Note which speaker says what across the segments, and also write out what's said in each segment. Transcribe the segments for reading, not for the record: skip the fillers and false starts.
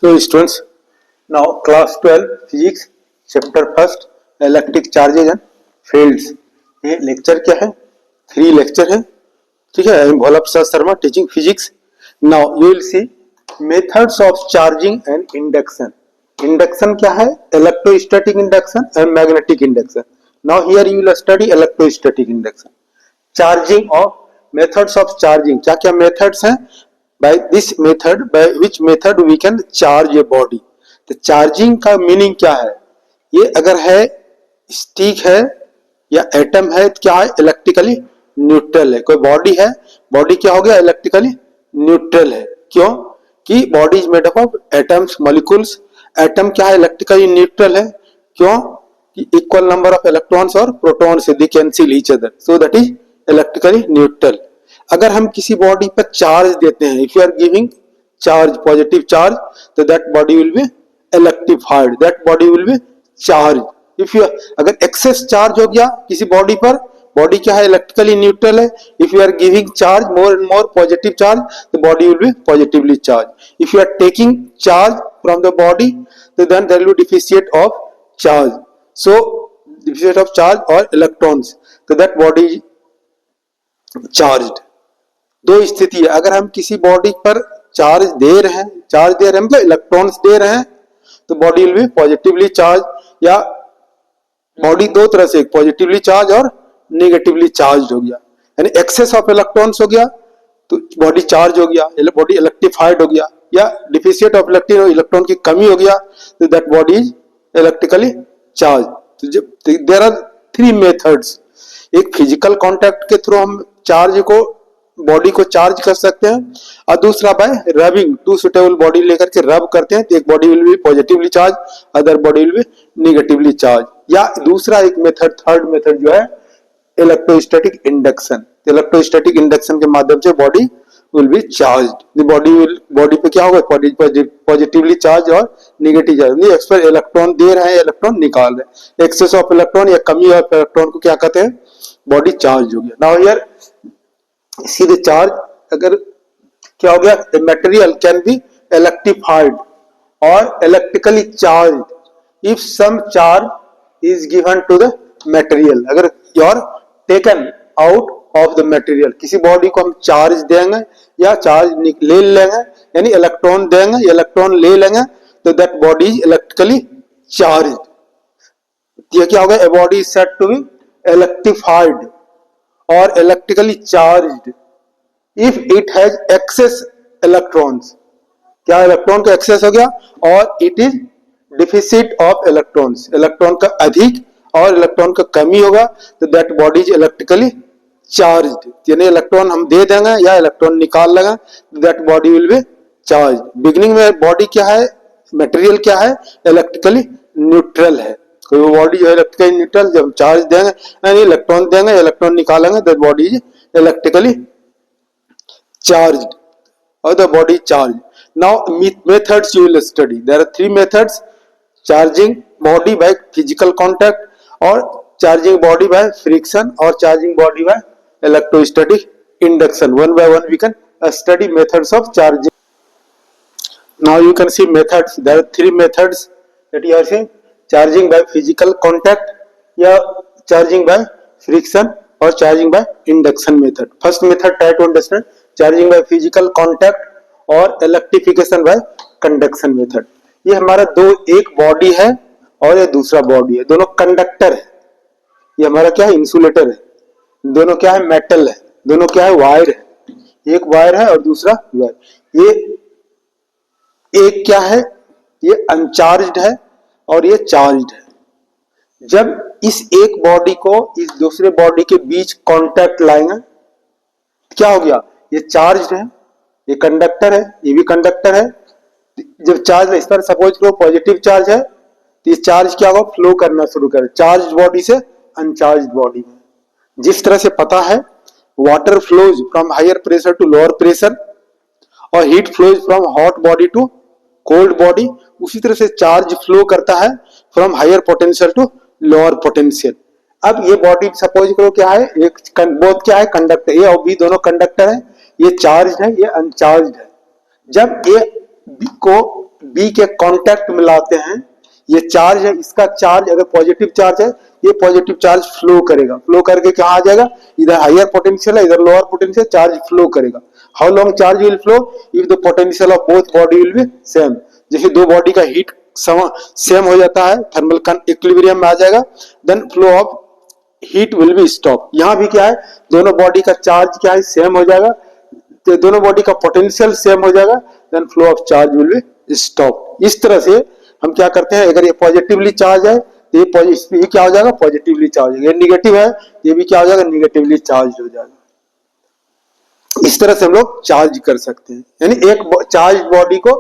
Speaker 1: So students, now class 12 physics chapter first electric charges and fields. ये lecture क्या है? 3 lecture है. ठीक है. I am Bhola Prasad Sharma teaching physics. Now you will see methods of charging and induction. Induction क्या है? Electrostatic induction and magnetic induction. Now here you will study electrostatic induction. Charging of methods of charging. क्या क्या methods हैं? by this method, by which method we can charge a body. तो charging का meaning क्या है? ये अगर है स्टिक है या एटम है तो क्या है? इलेक्ट्रिकली न्यूट्रल है. कोई बॉडी है, बॉडी क्या हो गया? इलेक्ट्रिकली न्यूट्रल है. क्यों? कि body is made up of atoms, molecules. Atom क्या है? इलेक्ट्रिकली न्यूट्रल है. क्यों? कि इक्वल नंबर ऑफ इलेक्ट्रॉन्स और protons they cancel each other, so that is electrically neutral. अगर हम किसी बॉडी पर चार्ज देते हैं, if you are giving charge, positive charge, तो that body will be electrified, that body will be charge. If you अगर excess charge हो गया किसी बॉडी पर, बॉडी क्या है? इलेक्ट्रिकली न्यूट्रल है. If you are giving charge, more and more positive charge, the body will be positively charge. If you are taking charge from the body, तो then there will be deficient of charge. So deficient of charge और electrons, तो that body charged. दो स्थिति है. अगर हम किसी body पर चार्ज दे रहे हैं, मतलब इलेक्ट्रॉन्स दे रहे हैं, तो body will be positively charge. या बॉडी दो तरह से, पॉजिटिवली चार्ज और नेगेटिवली चार्ज हो गया. यानी एक्सेस ऑफ इलेक्ट्रॉन्स हो गया तो बॉडी चार्ज हो गया, बॉडी इलेक्ट्रिफाइड हो गया. या डिफिशिएट ऑफ इलेक्ट्रॉन की कमी हो गया तो that body is electrically charge. There are 3 methods. एक फिजिकल कांटेक्ट के थ्रू हम चार्ज को, बॉडी को चार्ज कर सकते हैं, और दूसरा by rubbing, two suitable body लेकर के रब करते हैं तो एक body will be positively charge, other body will be negatively charge. या दूसरा एक मेथड, थर्ड मेथड जो है इलेक्ट्रोस्टैटिक इंडक्शन. इलेक्ट्रोस्टैटिक इंडक्शन के माध्यम से body will be charged. Body पे क्या होगा? पॉजिटिवली चार्ज और नेगेटिव चार्ज. एक्सपर इलेक्ट्रॉन दे रहे हैं, इलेक्ट्रॉन निकाल रहे हैं. एक्सेस ऑफ इलेक्ट्रॉन या कमी ऑफ इलेक्ट्रॉन को क्या कहते हैं? बॉडी चार्ज हो गया. Now here see the charge, अगर क्या हो गया? the material can be electrified or electrically charged if some charge is given to the material. अगर you are taken out of the material, किसी बॉडी को हम चार्ज देंगे या चार्ज ले लेंगे, यानी इलेक्ट्रॉन देंगे, इलेक्ट्रॉन ले लेंगे, तो that body is electrically charge. ये क्या होगा? a body is said to be electrified or electrically charged if it has excess electrons. क्या इलेक्ट्रॉन का एक्सेस हो गया और it is deficit of electrons, electron का अधिक और इलेक्ट्रॉन का कमी होगा तो that body is electrically charged. यानी इलेक्ट्रॉन हम दे देंगे या इलेक्ट्रॉन निकाल लेंगे तो that body will be charged. Beginning में बॉडी क्या है? मटेरियल क्या है? इलेक्ट्रिकली न्यूट्रल है. कोई बॉडी जो है इलेक्ट्रिकली न्यूट्रल, जब चार्ज देंगे यानी इलेक्ट्रॉन देंगे, इलेक्ट्रॉन निकालेंगे, that body is electrically charged और the body charge. Now methods you will study. There are 3 methods: charging body by physical contact, और चार्जिंग बॉडी बाय फ्रिक्शन, और charging body by electrostatic induction. One by one we can study methods of charging. Now you can see methods. There are 3 methods that you are seeing: charging by physical contact, या charging by friction, or charging by induction method. First method try to understand: charging by physical contact और electrification by conduction method. ये हमारा एक body है और ये दूसरा body है, दोनों कंडक्टर है. ये हमारा क्या है? इंसुलेटर है. दोनों क्या है? मेटल है. दोनों क्या है? वायर है. एक वायर है और दूसरा वायर. ये एक क्या है? ये अनचार्ज्ड है और ये चार्ज्ड है. जब इस एक बॉडी को इस दूसरे बॉडी के बीच कांटेक्ट लाएंगे, क्या हो गया? ये चार्ज्ड है, ये कंडक्टर है, ये भी कंडक्टर है. जब चार्ज, इस पर सपोज करो पॉजिटिव चार्ज है, तो ये चार्ज क्या होगा? फ्लो करना शुरू करे चार्ज बॉडी से अनचार्ज्ड बॉडी में. जिस तरह से पता है water flows from higher pressure to lower pressure और heat flows from hot body to cold body, उसी तरह से चार्ज फ्लो करता है from higher potential to lower potential. अब ये बॉडी सपोज करो क्या है? एक बोथ क्या है? कंडक्टर. ए और बी दोनों कंडक्टर है. ये चार्ज है, ये अनचार्ज है. जब ए को बी के कांटेक्ट में लाते हैं, ये चार्ज है, इसका चार्ज अगर पॉजिटिव चार्ज है, ये पॉजिटिव चार्ज फ्लो करेगा, फ्लो करके कहाँ आ जाएगा, इधर हायर पोटेंशियल है, इधर लोअर पोटेंशियल, चार्ज फ्लो करेगा। How long charge will flow, if the potential of both body will B same. जैसे दो बॉडी का हीट सेम हो जाता है, थर्मल इक्विलिब्रियम में आ जाएगा, then flow of heat will be stop. यहां भी क्या है, दोनों बॉडी का चार्ज क्या है, सेम हो जाएगा, तो दोनों बॉडी का पोटेंशियल सेम हो जाएगा, then flow of charge will be stop. इस तरह से हम क्या करते हैं, अगर ये पॉजिटिवली चार्ज है तो ये क्या हो जाएगा, पॉजिटिवली चार्ज हो जाएगा, ये निगेटिव है ये भी क्या हो जाएगा, निगेटिवली चार्ज हो जाएगा। इस तरह से हम लोग चार्ज कर सकते हैं, यानी एक चार्ज बॉडी को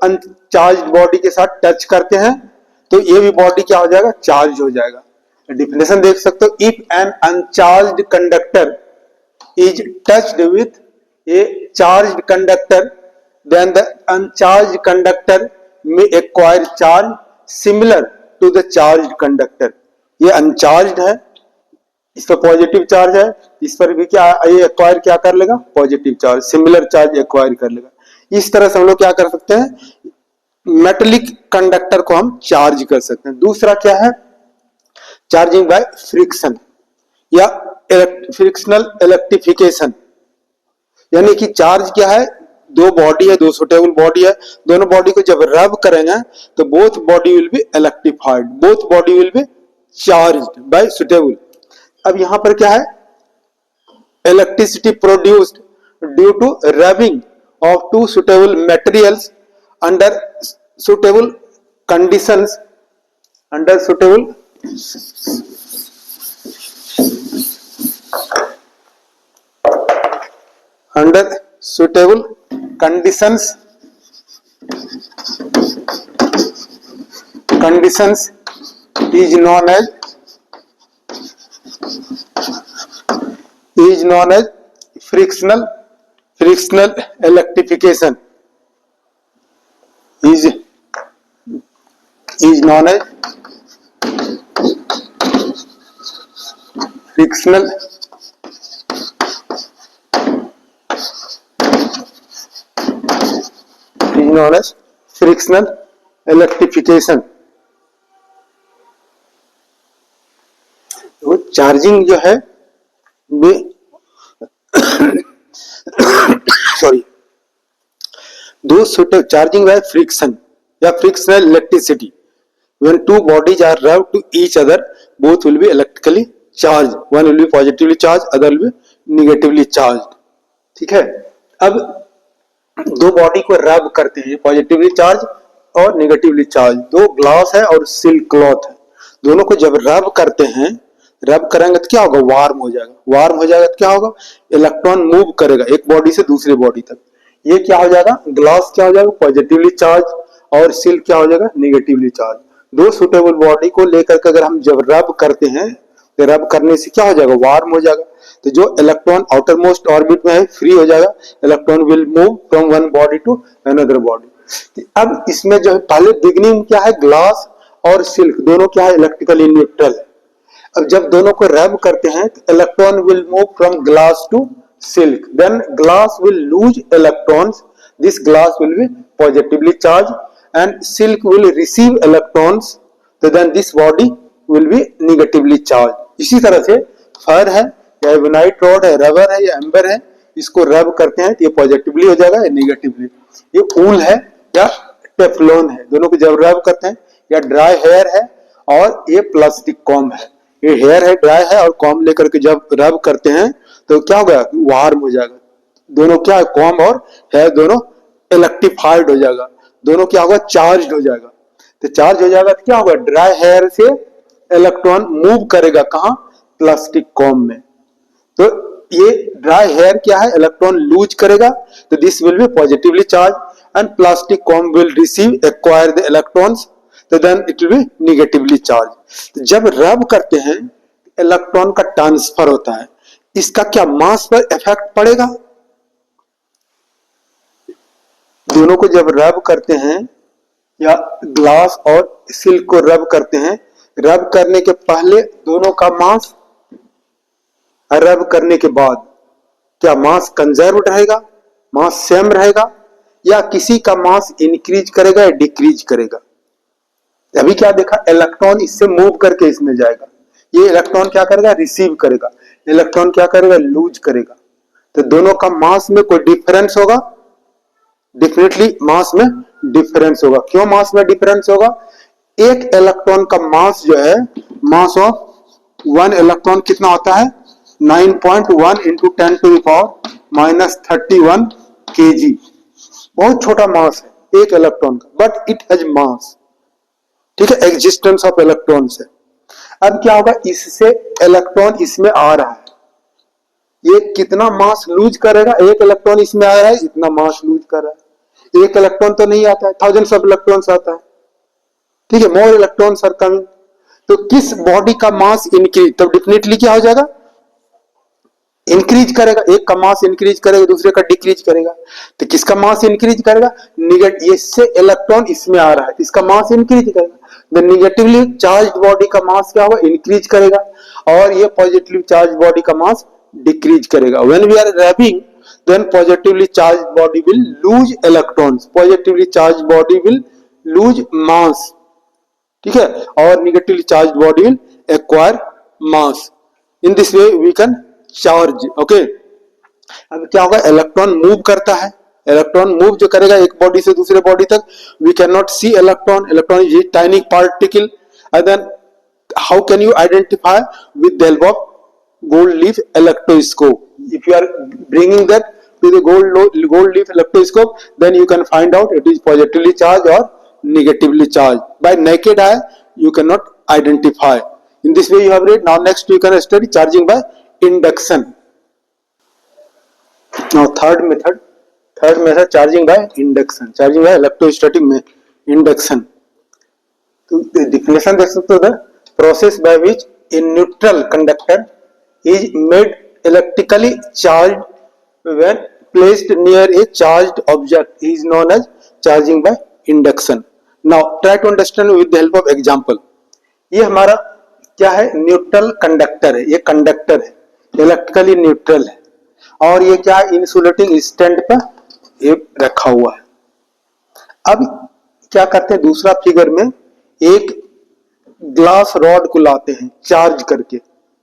Speaker 1: अनचार्ज बॉडी के साथ टच करते हैं तो ये भी बॉडी क्या हो जाएगा, चार्ज हो जाएगा। डिफिनेशन देख सकते हो, if an uncharged conductor is touched with a charged conductor then the uncharged conductor may acquire charge similar to the charged conductor. ये अनचार्ज्ड है, इस पर पॉजिटिव चार्ज है, इस पर भी क्या ये एक्वायर क्या कर लेगा, positive charge, similar charge acquire कर लेगा। इस तरह से हम लोग क्या कर सकते हैं, मेटेलिक कंडक्टर को हम चार्ज कर सकते हैं। दूसरा क्या है, चार्जिंग बाय फ्रिक्शन या फ्रिक्शनल इलेक्ट्रिफिकेशन, यानी कि चार्ज क्या है, दो बॉडी है, दो सुटेबल बॉडी है, दोनों बॉडी को जब रब करेंगे तो both body will be electrified, both body will be charged by suitable. अब यहां पर क्या है, electricity produced due to rubbing of two suitable materials under suitable conditions, under suitable under suitable conditions is known as frictional electrification, is known as frictional known as frictional electrification। तो charging जो है sorry दो charging by friction या frictional electricity, when two bodies are rubbed to each other both will be electrically charged, one will be positively charged, other will be negatively charged। ठीक है, अब दो body को रब करते हैं, पॉजिटिवली चार्ज और नेगेटिवली चार्ज, दो ग्लास है और सिल्क क्लॉथ है, दोनों को जब रब करते हैं, रब करेंगे तो क्या होगा, वार्म हो जाएगा, वार्म हो जाएगा तो क्या होगा, इलेक्ट्रॉन मूव करेगा एक बॉडी से दूसरी बॉडी तक। ये क्या हो जाएगा, ग्लास क्या हो जाएगा, पॉजिटिवली चार्ज, और सिल्क क्या हो जाएगा, नेगेटिवली चार्ज। दो सुटेबल बॉडी को लेकर के अगर हम जब रब करते हैं तो रब करने से क्या हो जाएगा, वार्म हो जाएगा, तो जो इलेक्ट्रॉन आउटर मोस्ट ऑर्बिट में है फ्री हो जाएगा, electron will move from one body to another body. अब इसमें जो है पहले बिगिनिंग क्या है, ग्लास और सिल्क दोनों क्या है, इलेक्ट्रिकली न्यूट्रल है। अब जब दोनों को रब करते हैं तो electron will move from glass to silk, then glass will lose electrons, this glass will be positively charge and silk will receive electrons, तो then this body will be negatively charged। इसी तरह से फर है या एबोनाइट रॉड है, rubber है या amber है, इसको रब करते हैं तो ये पॉजिटिवली हो जाएगा या नेगेटिवली। ये ऊल है या टेफ्लॉन है, दोनों को जब रब करते हैं, या ड्राई हेयर है और ये प्लास्टिक कॉम है, ये हेयर है, ड्राई है, और कॉम लेकर के जब रब करते हैं तो क्या होगा, वार्म हो जाएगा, दोनों क्या, कॉम और हेयर दोनों इलेक्ट्रिफाइड हो जाएगा, दोनों क्या होगा, चार्ज हो जाएगा। तो चार्ज हो जाएगा तो क्या होगा, ड्राई हेयर से इलेक्ट्रॉन मूव करेगा कहां, प्लास्टिक कॉम में, तो ये ड्राई हेयर क्या है, इलेक्ट्रॉन लूज करेगा, तो this will be positively charge and plastic comb will receive acquire the electrons, तो then it will be negatively charge. तो जब रब करते हैं इलेक्ट्रॉन का ट्रांसफर होता है, इसका क्या मास पर इफेक्ट पड़ेगा, दोनों को जब रब करते हैं या ग्लास और सिल्क को रब करते हैं, रब करने के पहले दोनों का मास, रब करने के बाद क्या मास कंजर्व रहेगा, मास सेम रहेगा, या किसी का मास इंक्रीज करेगा या डिक्रीज करेगा। अभी क्या देखा, इलेक्ट्रॉन इससे मूव करके इसमें जाएगा, ये इलेक्ट्रॉन क्या करेगा, रिसीव करेगा, इलेक्ट्रॉन क्या करेगा, लूज करेगा। तो दोनों का मास में कोई डिफरेंस होगा, डेफिनेटली मास में डिफरेंस होगा। क्यों मास में डिफरेंस होगा, एक इलेक्ट्रॉन का मास जो है, मास ऑफ वन इलेक्ट्रॉन कितना होता है, 9.1 इंटू 10⁻⁻31 kg। बहुत छोटा मास है एक इलेक्ट्रॉन का, बट इट हैज मास। ठीक है, एग्जिस्टेंस ऑफ इलेक्ट्रॉन्स है। अब क्या होगा, इससे इलेक्ट्रॉन इसमें आ रहा है, ये कितना मास लूज करेगा, एक इलेक्ट्रॉन इसमें आ रहा है, इतना मास लूज कर रहा है। एक इलेक्ट्रॉन तो नहीं आता है, थाउजेंड्स ऑफ इलेक्ट्रॉन्स आता है। ठीक है, मोर इलेक्ट्रॉन्स आर कमिंग। तो किस बॉडी का मास इंक्रीज, तब डेफिनेटली क्या हो जाएगा, इंक्रीज करेगा। एक का मास इंक्रीज करेगा, दूसरे का डिक्रीज करेगा। तो किसका मास इंक्रीज करेगा, निगेटिव, इससे इलेक्ट्रॉन इसमें आ रहा है, इसका मास इंक्रीज करेगा। निगेटिवली चार्ज बॉडी का मास क्या होगा, इंक्रीज करेगा, और ये पॉजिटिवली चार्ज बॉडी का मास डिक्रीज करेगा। When we are rubbing, then positively charged body will lose electrons, positively charged body will lose mass। ठीक है, और negatively charged body will acquire mass। in this way we can charge। okay, अब क्या होगा, electron move करता है, electron move जो करेगा एक बॉडी से दूसरे बॉडी तक, we can not see electron, electron is a tiny particle. And then how can you identify, with the help of gold leaf electroscope। if you are bringing that to the gold leaf electroscope, then you can find out it is positively charged or negatively charged। by naked eye you cannot identify। in this way you have read। now next you can study charging by induction। now third method charging by induction, charging by electrostatic induction। तो definition देख सकते हो, the process by which a neutral conductor is made electrically charged when placed near a charged object is known as charging by induction। now try to understand with the help of example। ये हमारा क्या है, neutral conductor है, ये conductor है, electrically neutral है, और ये क्या है, इंसुलेटिंग स्टैंड पर ये रखा हुआ है। अब क्या करते हैं, दूसरा फिगर में एक ग्लास रॉड को लाते हैं चार्ज करके।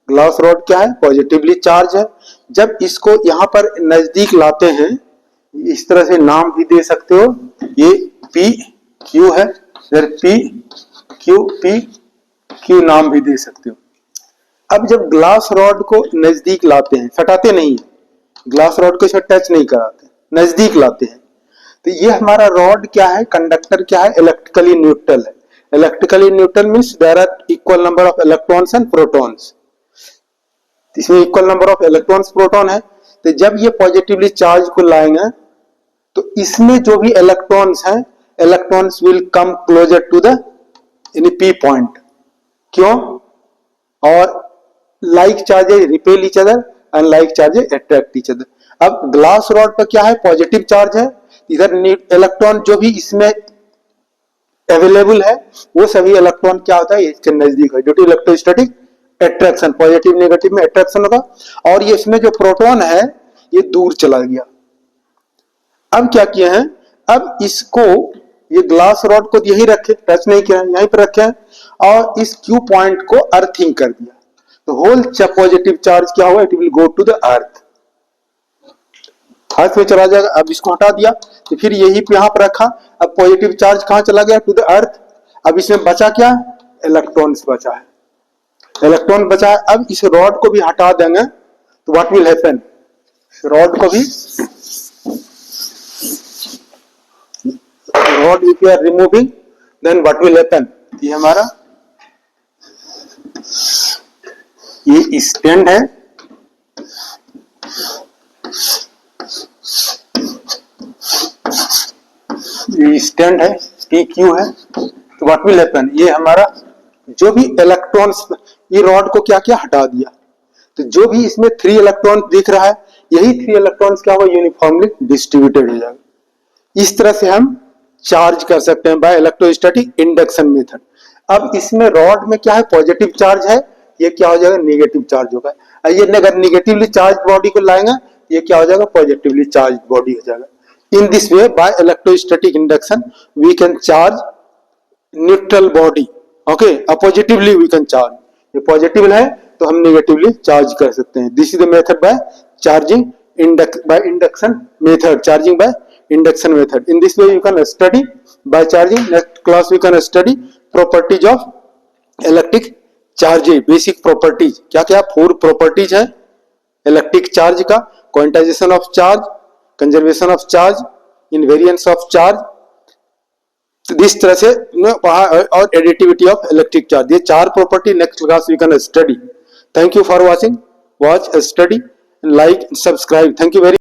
Speaker 1: ग्लास रॉड क्या है, पॉजिटिवली चार्ज है। जब इसको यहां पर नजदीक लाते हैं, इस तरह से नाम भी दे सकते हो, ये पी क्यू है, फिर पी क्यू नाम भी दे सकते हो। अब जब ग्लास रॉड को नजदीक लाते हैं, फटाते नहीं, ग्लास रॉड को टच नहीं कराते, नजदीक लाते हैं, तो ये हमारा रॉड क्या है, कंडक्टर क्या है, इलेक्ट्रिकली न्यूट्रल है। Electrically neutral means there are equal number of electrons and protons. इसमें equal number of electrons proton है। तो जब ये पॉजिटिवली चार्ज को लाएंगे, तो इसमें जो भी इलेक्ट्रॉन्स हैं, electrons will come closer to the P point. क्यों, और like charges repel each other and like charges attract each other. अब ग्लास रॉड पर क्या है, पॉजिटिव चार्ज है, इधर इलेक्ट्रॉन जो भी इसमें अवेलेबल है, वो सभी इलेक्ट्रॉन क्या होता है, इसके नजदीक है, due to electrostatic attraction. Positive negative में अट्रैक्शन होगा, और ये इसमें जो प्रोटॉन है ये दूर चला गया। अब क्या किए हैं, अब इसको, ये ग्लास रॉड को यही रखे, टच नहीं किया, यहीं पर रखे हैं, और इस क्यू पॉइंट को अर्थिंग कर दिया। तो होल पॉजिटिव चार्ज क्या हुआ, it will go to the earth में चला जाएगा। अब इसको हटा दिया, तो फिर यही पे यहां पर रखा, अब पॉजिटिव चार्ज कहां चला गया, टू द अर्थ। अब इसमें बचा क्या, इलेक्ट्रॉन्स बचा है, इलेक्ट्रॉन बचा है। अब इस रॉड को भी हटा देंगे तो व्हाट विल हैपन, रॉड को भी, rod if you are removing, then what will happen, ये हमारा ये स्टैंड है, ये स्टैंड है, पी क्यू है। तो व्हाट विल हैपन, ये हमारा जो भी इलेक्ट्रॉन्स, ये रॉड को क्या किया, हटा दिया। तो जो भी इसमें 3 इलेक्ट्रॉन दिख रहा है, यही 3 इलेक्ट्रॉन्स क्या हुआ, यूनिफॉर्मली डिस्ट्रीब्यूटेड हो जाएगा। इस तरह से हम चार्ज कर सकते हैं बाय इलेक्ट्रोस्टैटिक इंडक्शन मेथड। अब इसमें रॉड में क्या है, पॉजिटिव चार्ज है, ये क्या हो जाएगा, नेगेटिव चार्ज होगा। ये अगर निगेटिवली चार्ज बॉडी को लाएंगे, ये क्या हो जाएगा, पॉजिटिवली चार्ज बॉडी हो जाएगा। In this way, by electrostatic induction, we can charge neutral body. Okay, positively we can charge. ये पॉजिटिव है तो हम नेगेटिवली चार्ज कर सकते हैं. This is the method by charging by induction method, charging by induction method. In this way you can study by charging. Next class we can study properties of electric charge. Basic properties क्या क्या 4 properties है electric charge का. Quantization of charge, conservation of charge, invariance of charge, इस तरह से और additivity of electric charge. ये 4 property next class we can study. Thank you for watching. Watch, study, like, subscribe. Thank you very